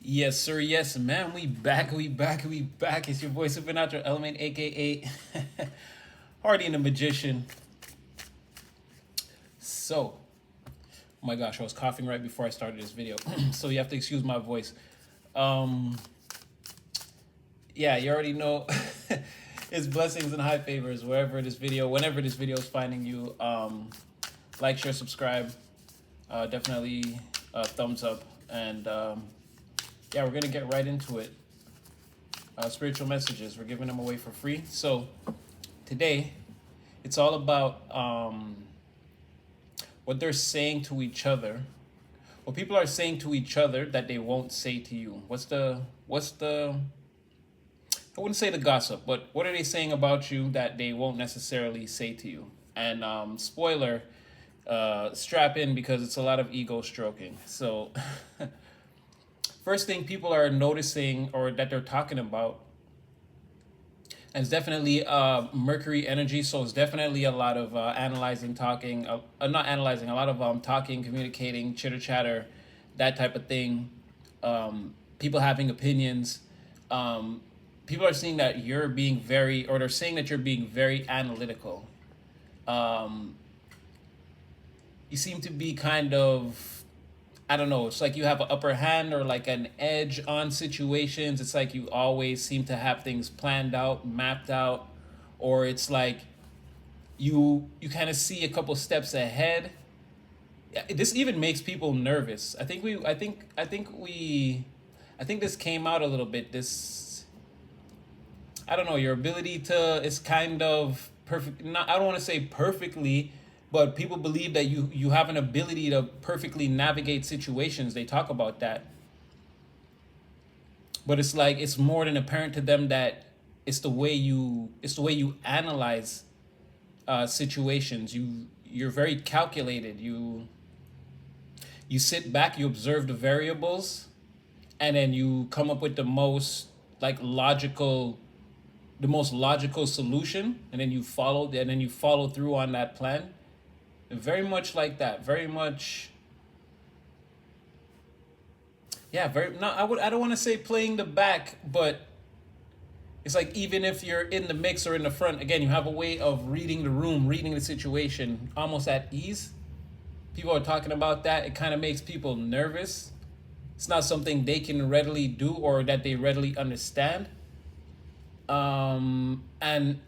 Yes, sir. Yes, man. We back. It's your voice supernatural element, aka Hardy and the Magician. So, oh my gosh, I was coughing right before I started this video, so you have to excuse my voice. Um, yeah, you already know. It's blessings and high favors whenever this video is finding you. Like, share, subscribe. Definitely thumbs up, and yeah, we're gonna get right into it. Spiritual messages. We're giving them away for free. So today, it's all about what they're saying to each other. What people are saying to each other that they won't say to you. What's the I wouldn't say the gossip, but what are they saying about you that they won't necessarily say to you? And spoiler, strap in because it's a lot of ego stroking. So first thing people are noticing or that they're talking about, and it's definitely Mercury energy. So it's definitely a lot of analyzing, talking, not analyzing, a lot of talking, communicating, chitter chatter, that type of thing. People having opinions. Um, People are seeing that you're being very, or they're saying that you're being very analytical. Um, you seem to be kind of, I don't know, it's like you have an upper hand or like an edge on situations. It's like you always seem to have things planned out, mapped out, or it's like you kind of see a couple steps ahead. Yeah, this even makes people nervous. I think this came out a little bit. This, I don't know, your ability to is kind of perfect. Not, I don't want to say perfectly, but people believe that you have an ability to perfectly navigate situations. They talk about that, but it's like it's more than apparent to them that it's the way you analyze situations. You're very calculated. You sit back, you observe the variables, and then you come up with like logical the most logical solution, and then you follow through on that plan. Very much like that. Very much, yeah. Very not. I don't want to say playing the back, but it's like even if you're in the mix or in the front, again, you have a way of reading the room, reading the situation, almost at ease. People are talking about that. It kind of makes people nervous. It's not something they can readily do or that they readily understand. And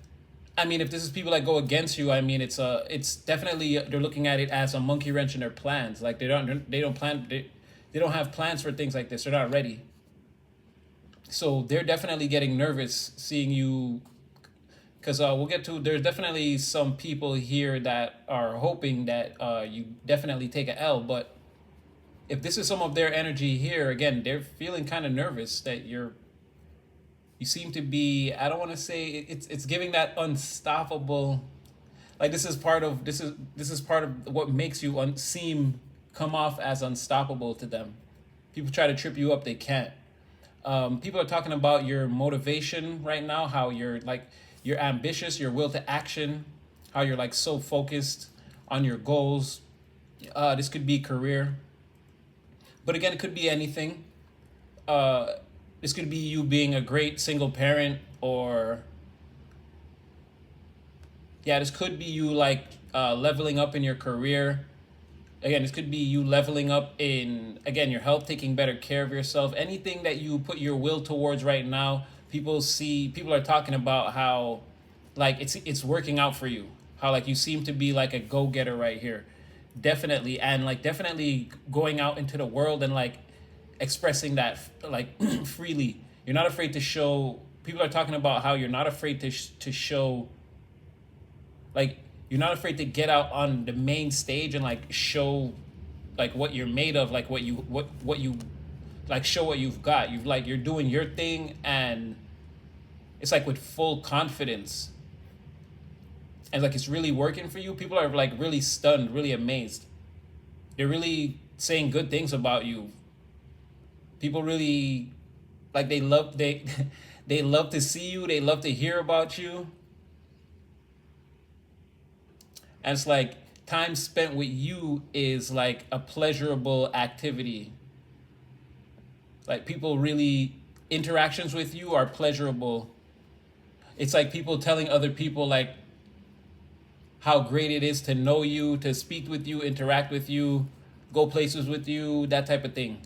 I mean, if this is people that go against you, I mean, it's definitely they're looking at it as a monkey wrench in their plans. Like they don't have plans for things like this. They're not ready. So they're definitely getting nervous seeing you, because we'll get to. There's definitely some people here that are hoping that you definitely take a L, but if this is some of their energy here, again, they're feeling kind of nervous that you seem to be. I don't want to say it's giving that unstoppable. Like this is part of what makes you seem come off as unstoppable to them. People try to trip you up, they can't. People are talking about your motivation right now, how you're ambitious, your will to action, how you're like so focused on your goals. This could be career, but again, it could be anything. Uh, this could be you being a great single parent, or yeah, this could be you like leveling up in your career. Again, this could be you leveling up in, again, your health, taking better care of yourself. Anything that you put your will towards right now, people are talking about how like it's working out for you. How like you seem to be like a go-getter right here. Definitely, and like definitely going out into the world and like expressing that like freely. You're not afraid to show. People are talking about how you're not afraid to show, like you're not afraid to get out on the main stage and like show like what you're made of, like what you like, show what you've got. You've like you're doing your thing, and it's like with full confidence, and like it's really working for you. People are like really stunned, really amazed. They're really saying good things about you. People really like they love to see you, they love to hear about you. And it's like time spent with you is like a pleasurable activity. Like people really interactions with you are pleasurable. It's like people telling other people like how great it is to know you, to speak with you, interact with you, go places with you, that type of thing.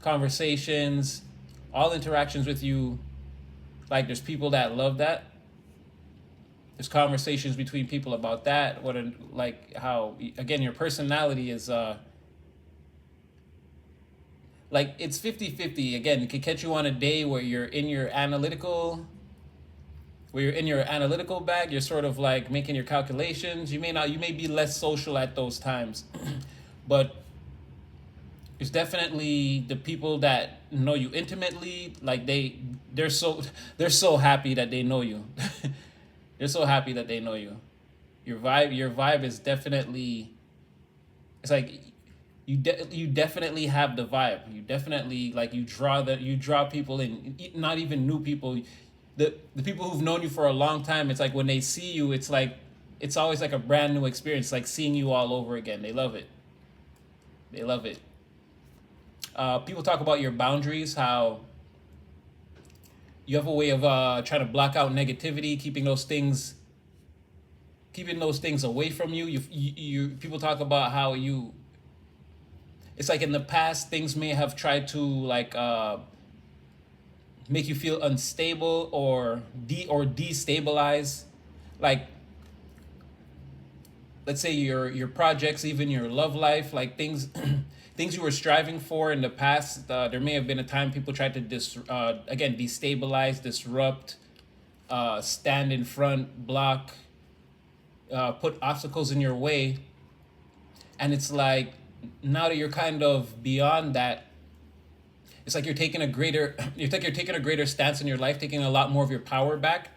Conversations, all interactions with you. Like there's people that love that. There's conversations between people about that. Like how again your personality is like it's 50-50. Again, it could catch you on a day where you're in your analytical bag, you're sort of like making your calculations. You may be less social at those times. But it's definitely the people that know you intimately, like they're so happy that they know you. They're so happy that they know you. Your vibe is definitely, it's like you definitely have the vibe. You definitely like you draw people in, not even new people. The people who've known you for a long time, it's like when they see you, it's like it's always like a brand new experience, like seeing you all over again. They love it. They love it. People talk about your boundaries, how you have a way of trying to block out negativity, keeping those things away from you. You people talk about how you. It's like in the past, things may have tried to like make you feel unstable or destabilize, like let's say your projects, even your love life, like things things you were striving for in the past. There may have been a time people tried to again destabilize, disrupt, stand in front, block, put obstacles in your way. And it's like now that you're kind of beyond that, it's like you're taking a greater you're taking a greater stance in your life, taking a lot more of your power back.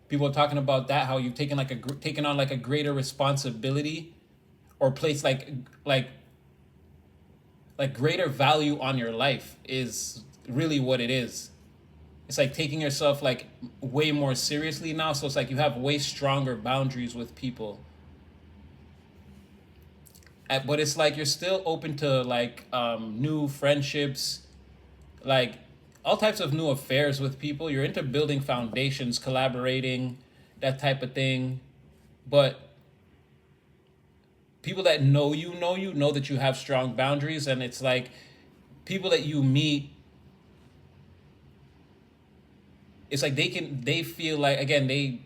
People are talking about that, how you've taken on like a greater responsibility, or place like greater value on your life is really what it is. It's like taking yourself like way more seriously now. So it's like you have way stronger boundaries with people. But it's like you're still open to like new friendships, like all types of new affairs with people. You're into building foundations, collaborating, that type of thing. But people that know that you have strong boundaries, and it's like people that you meet, it's like they feel like, again, they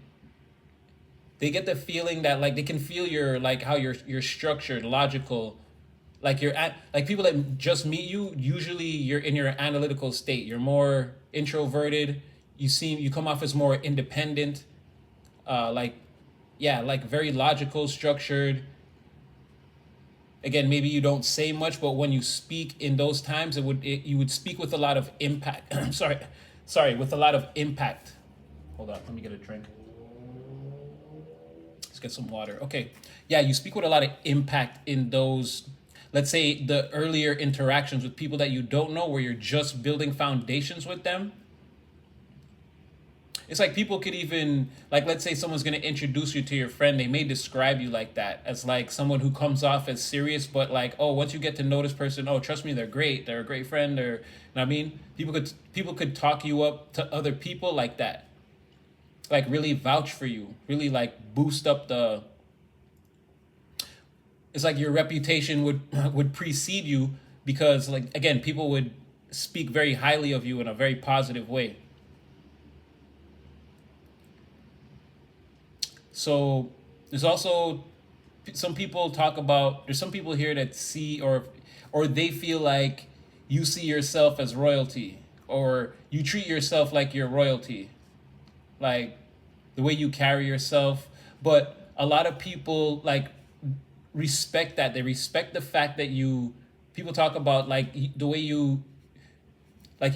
get the feeling that like they can feel your like how you're structured, logical. Like you're at like people that just meet you, usually you're in your analytical state. You're more introverted. You come off as more independent. Like yeah, like very logical, structured. Again, maybe you don't say much, but when you speak in those times, you would speak with a lot of impact. With a lot of impact. Hold on, let me get a drink. Let's get some water. Okay, yeah, you speak with a lot of impact in those. Let's say the earlier interactions with people that you don't know, where you're just building foundations with them. It's like people could even, like, let's say someone's going to introduce you to your friend. They may describe you like that, as like someone who comes off as serious, but like, oh, once you get to know this person, oh, trust me, they're great. They're a great friend. Or, you know what I mean? People could talk you up to other people like that. Like really vouch for you, really like boost up it's like your reputation would precede you, because like, again, people would speak very highly of you in a very positive way. So there's also there's some people here that see, or they feel like you see yourself as royalty, or you treat yourself like you're royalty, like the way you carry yourself. But a lot of people like respect that. They respect the fact that people talk about like the way you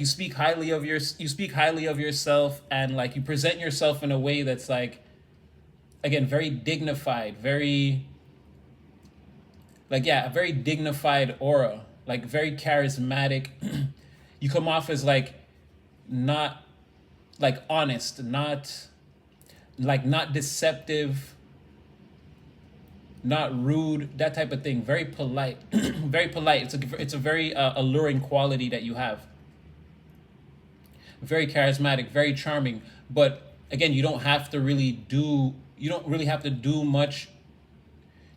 speak highly of yourself, and like you present yourself in a way that's like, again, very dignified, very like, yeah, a very dignified aura, like very charismatic. You come off as like not like honest, not deceptive, not rude, that type of thing. Very polite. Very polite. It's a very alluring quality that you have. very charismatic, very charming. But again, you don't really have to do much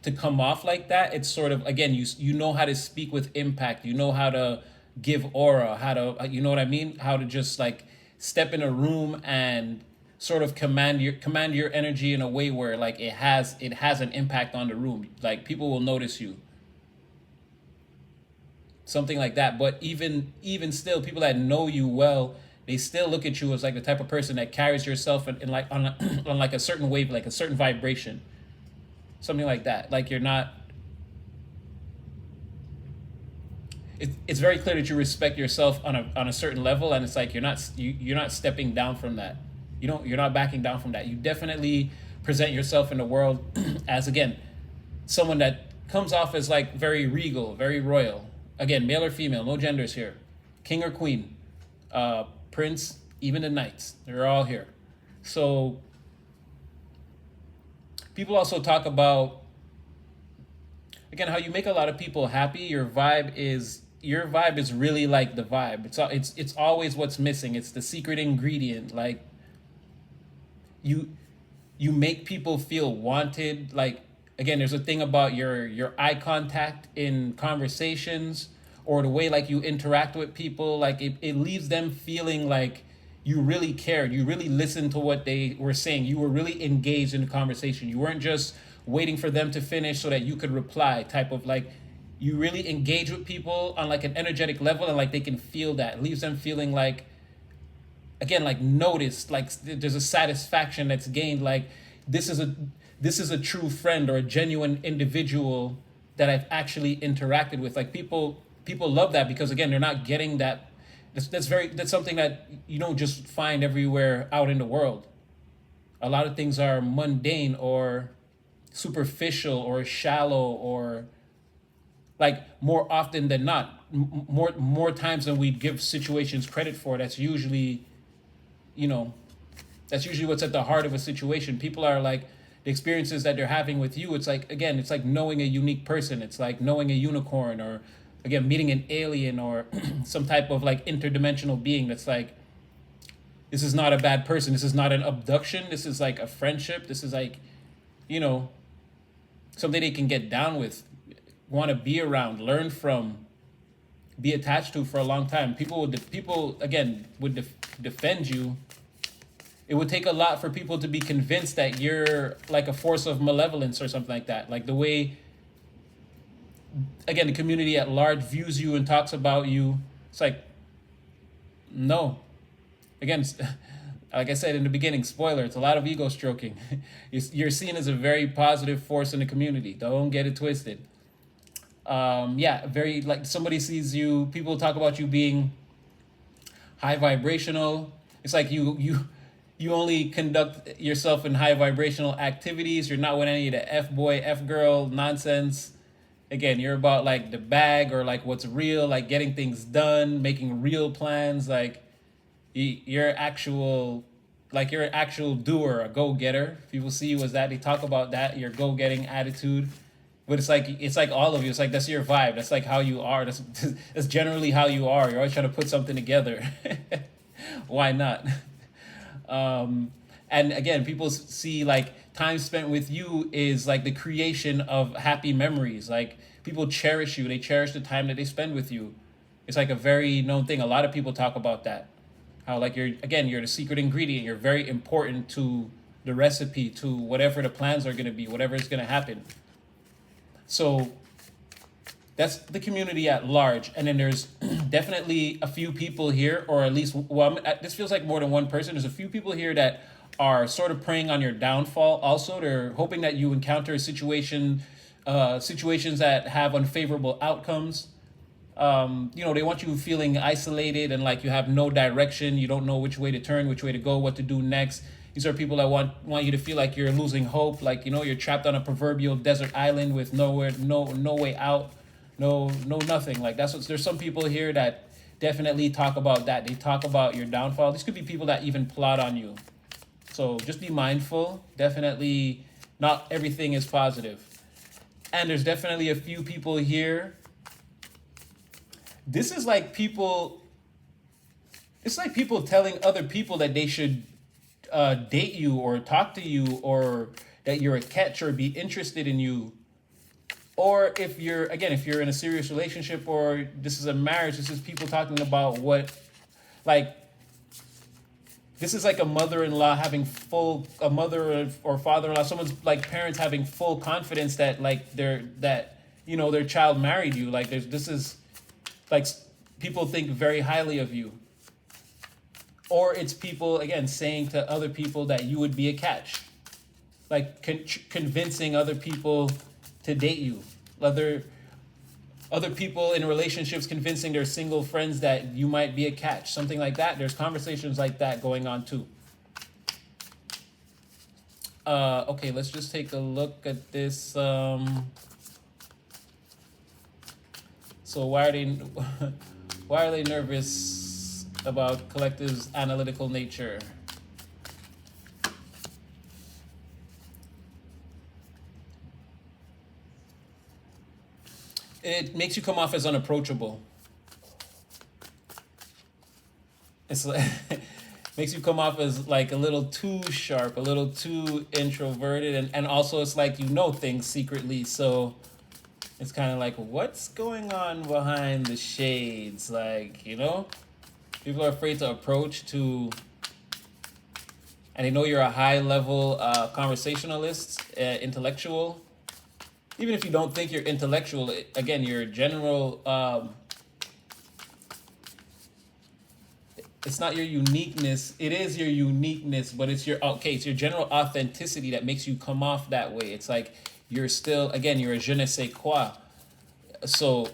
to come off like that. It's sort of, again, you know how to speak with impact. You know how to give aura, how to, you know what I mean? How to just like step in a room and sort of command your energy in a way where like it has an impact on the room. Like people will notice you. Something like that. But even still, people that know you well, they still look at you as like the type of person that carries yourself in like on on like a certain wave, like a certain vibration, something like that. Like you're not. It's very clear that you respect yourself on a certain level, and it's like you're not stepping down from that. You're not backing down from that. You definitely present yourself in the world as, again, someone that comes off as like very regal, very royal. Again, male or female, no genders here. King or queen, prince, even the knights, they're all here. So people also talk about, again, how you make a lot of people happy. Your vibe is really like the vibe. It's always what's missing. It's the secret ingredient. Like you you make people feel wanted. Like, again, there's a thing about your eye contact in conversations, or the way like you interact with people. Like it leaves them feeling like you really cared, you really listened to what they were saying, you were really engaged in the conversation, you weren't just waiting for them to finish so that you could reply, type of like, you really engage with people on like an energetic level, and like they can feel that. It leaves them feeling like, again, like noticed, like there's a satisfaction that's gained, like this is a this is a true friend or a genuine individual that I've actually interacted with. Like people love that, because again, they're not getting that. That's something that you don't just find everywhere out in the world. A lot of things are mundane or superficial or shallow, or like, more often than not, more times than we give situations credit for. You know that's usually what's at the heart of a situation. People are like, the experiences that they're having with you, it's like, again, it's like knowing a unique person. It's like knowing a unicorn, or again, meeting an alien, or some type of like interdimensional being that's like, this is not a bad person, this is not an abduction, this is like a friendship, this is like, you know something they can get down with, want to be around, learn from, be attached to for a long time. People again would defend you. It would take a lot for people to be convinced that you're like a force of malevolence or something like that. Like the way, again, the community at large views you and talks about you. It's like, no. Again, like I said in the beginning, spoiler, it's a lot of ego stroking. You're seen as a very positive force in the community. Don't get it twisted. Yeah, very, like, somebody sees you, people talk about you being high vibrational. It's like you only conduct yourself in high vibrational activities. You're not with any of the F boy, F girl nonsense. Again, you're about like the bag, or like what's real, like getting things done, making real plans. Like you're an actual doer, a go-getter. People see you as that. They talk about that, your go-getting attitude. But it's like all of you. It's like, that's your vibe. That's like how you are. That's generally how you are. You're always trying to put something together. Why not? And again, people see like time spent with you is like the creation of happy memories. Like, people cherish you. They cherish the time that they spend with you. It's like a very known thing. A lot of people talk about that. How like you're the secret ingredient. You're very important to the recipe, to whatever the plans are going to be, whatever is going to happen. So that's the community at large. And then there's definitely a few people here, or at least, well, this feels like more than one person. There's a few people here that are sort of preying on your downfall. Also, they're hoping that you encounter situations that have unfavorable outcomes. They want you feeling isolated, and like you have no direction. You don't know which way to turn, which way to go, what to do next. These are people that want you to feel like you're losing hope, like, you're trapped on a proverbial desert island with no way out, no nothing. Like, there's some people here that definitely talk about that. They talk about your downfall. These could be people that even plot on you. So just be mindful. Definitely not everything is positive. And there's definitely a few people here. This is like people, It's like people telling other people that they should date you or talk to you, or that you're a catch or be interested in you. Or if you're, again, if you're in a serious relationship or this is a marriage, this is people talking about what, like, this is like a mother-in-law having full, a mother or father-in-law, someone's like parents having full confidence that like that their child married you. Like this is like people think very highly of you. Or it's people, again, saying to other people that you would be a catch, like convincing other people to date you. Other people in relationships convincing their single friends that you might be a catch, something like that. There's conversations like that going on too. Okay, let's just take a look at this. So why are they nervous about collective's analytical nature? It makes you come off as unapproachable. It's like makes you come off as like a little too sharp, a little too introverted, and also it's like things secretly, so it's kind of like, what's going on behind the shades? Like, people are afraid to approach and they know you're a high level conversationalist, intellectual. Even if you don't think you're intellectual, again, your general, it's not your uniqueness. It is your uniqueness, but it's your general authenticity that makes you come off that way. It's like you're still, again, you're a je ne sais quoi. So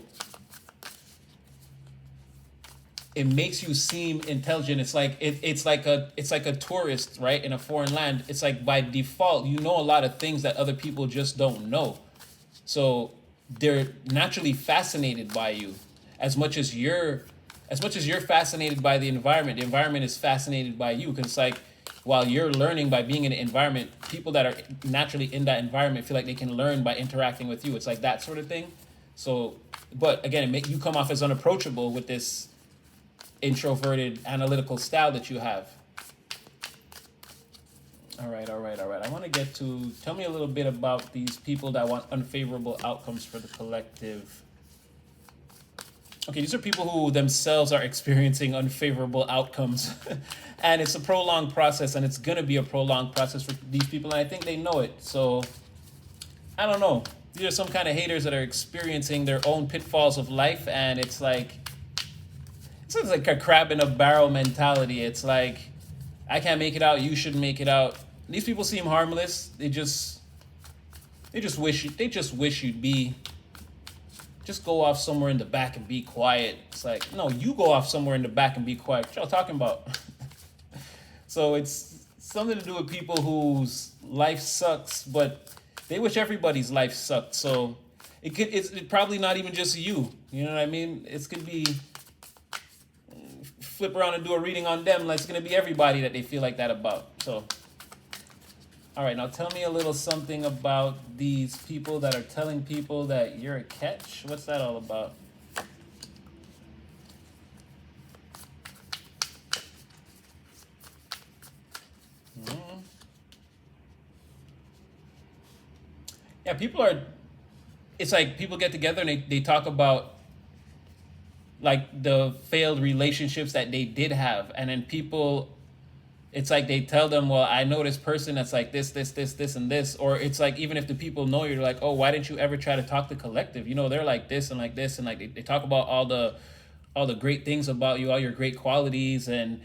it makes you seem intelligent. It's like it's like a tourist, right, in a foreign land. It's like by default, you know a lot of things that other people just don't know. So they're naturally fascinated by you as much as you're fascinated by the environment is fascinated by you, because it's like while you're learning by being in an environment, people that are naturally in that environment feel like they can learn by interacting with you. It's like that sort of thing. So, but again, it makes you come off as unapproachable with this introverted analytical style that you have. All right. I want to get to, tell me a little bit about these people that want unfavorable outcomes for the collective. Okay, these are people who themselves are experiencing unfavorable outcomes. And it's a prolonged process, and it's going to be a prolonged process for these people, and I think they know it. So, I don't know. These are some kind of haters that are experiencing their own pitfalls of life, and it's like a crab in a barrel mentality. It's like, I can't make it out, you shouldn't make it out. These people seem harmless. They just wish you'd be, just go off somewhere in the back and be quiet. It's like, no, you go off somewhere in the back and be quiet. What y'all talking about? So it's something to do with people whose life sucks, but they wish everybody's life sucked. So it's probably not even just you. You know what I mean? It's could be, flip around and do a reading on them, like it's gonna be everybody that they feel like that about. So, all right, now tell me a little something about these people that are telling people that you're a catch. What's that all about? Yeah, it's like people get together and they talk about like the failed relationships that they did have. And then people, it's like they tell them, well, I know this person that's like this, and this. Or it's like, even if the people know you're like, oh, why didn't you ever try to talk to collective? They're like this and like this. And like they talk about all the great things about you, all your great qualities. And